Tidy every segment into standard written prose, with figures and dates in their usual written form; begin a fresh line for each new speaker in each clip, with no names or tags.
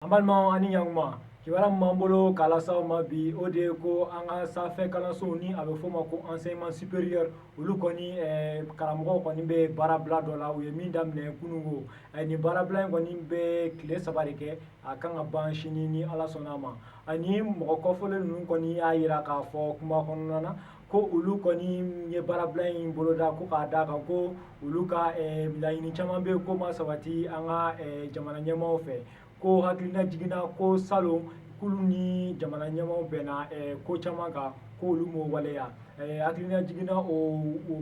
An balimaw ani ɲantuma kibaruya min b'an bolo k'a las'aw ma bi o de ye ko an ka sanfɛ kalansow ni a bɛ f'o ma ko enseignement supérieur olu kɔni karamɔgɔw kɔni bɛ baarabila dɔ la u ye min daminɛ kununko nin baarabila in kɔni bɛ tile 3 de kɛ a kan ka ban sini ni ala sɔnn'a ma ani mɔgɔ kɔfɔlen ninnu kɔni y'a jira k'a fɔ kuma kɔnɔna na ko olu kɔni ye baarabila in boloda ko k'a d'a kan ko olu ka laɲini caman bɛ yen ko ma sabati an ka jamana ɲɛmaaw fɛ ko hakilina jiginna ko salon k'olu ni jamana ɲɛmaaw bɛnna ko caman kan k'olu m'o waleya hakilina jiginna o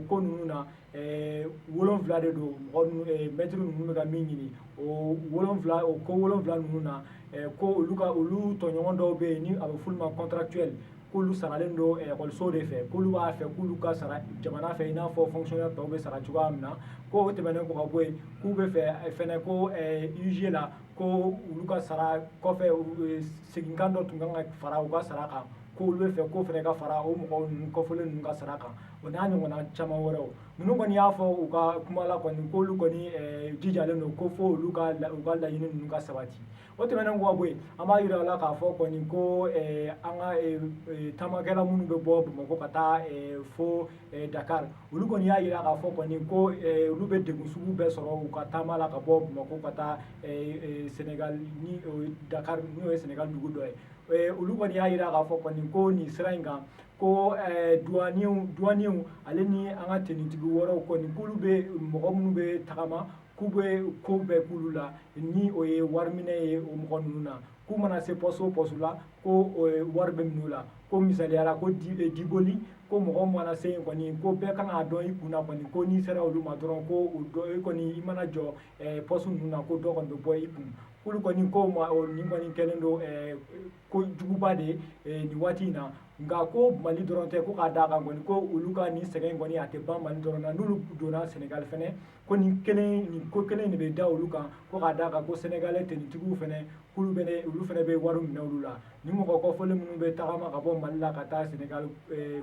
ko ninnu na 7 de don mɔgɔ ninnu mɛtiri ninnu bɛ ka min ɲini o 7 o ko 7 ninnu na ko olu tɔɲɔgɔn dɔw bɛ yen ni a bɛ f'olu ma contractuel k'olu saralen don ekɔliso de fɛ k'olu b'a fɛ k'olu ka sara jamana fɛ i n'a fɔ fonctionnaire tɔw bɛ sara cogoya min na ko o tɛmɛnen kɔ ka bɔ yen k'u bɛ fɛ fɛnɛ ko UG la ko olu ka sara kɔfɛ seginkan dɔ tun kan ka fara u ka sara kan k'olu bɛ fɛ k'o fɛnɛ ka fara o mɔgɔ ninnu kɔfɔlen ninnu ka sara kan o n'a ɲɔgɔnna caman wɛrɛw ninnu kɔni y'a fɔ u ka kuma la kɔni k'olu kɔni jijalen don ko fo u ka laɲini ninnu ka sabati o tɛmɛnen kɔ ka bɔ yen an b'a yira aw la k'a fɔ kɔni ko an ka taamakɛla minnu bɛ bɔ Bamakɔ ka taa fo Dakar olu kɔni y'a jira k'a fɔ kɔni ko olu bɛ degun sugu bɛɛ sɔrɔ u ka taama la ka bɔ Bamakɔ ka taa Senegal ni Dakar n'o ye Senegal dugu dɔ ye olu kɔni y'a jira k'a fɔ kɔni ko nin sira in kan ko douaniers ale ni an ka tenitigi wɛrɛw kɔni k'olu bɛ mɔgɔ minnu bɛ tagama k'u bɛ ko bɛɛ k'ulu la ni o ye wari minɛ ye o mɔgɔ ninnu na k'u mana se poste o poste la ko wari bɛ minɛ u la ko misaliyala ko Diboli ko mɔgɔ mana se yen kɔni ko bɛɛ kan k'a dɔn i kunna kɔni ko n'i sera olu ma dɔrɔn ko i kɔni i mana jɔ poste ninnu na ko dɔ kɔni bɛ bɔ i kun k'olu kɔni ko ma nin kɔni kɛlen don kojuguba de ye nin waati in na nka ko Mali dɔrɔn tɛ ko k'a d'a kan kɔni ko olu ka nin sɛgɛn in kɔni a tɛ ban Mali dɔrɔn na n'olu donna Senegal fɛnɛ ko nin ko kelen de bɛ da olu kan ko k'a d'a kan ko Sénégalais tenitigiw fɛnɛ olu fɛnɛ bɛ wari minɛ olu la ni mɔgɔ kɔfɔlen minnu bɛ tagama ka bɔ Mali la ka taa Senegal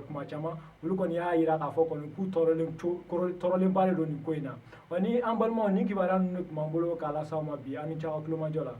kuma caman olu kɔni y'a jira k'a fɔ kɔni k'u tɔɔrɔlenba de don nin ko in na wa ni an balimaw ni kibaruya ninnu de tun b'an bolo k'a las'aw ma bi an ni ce aw ka tulomajɔ la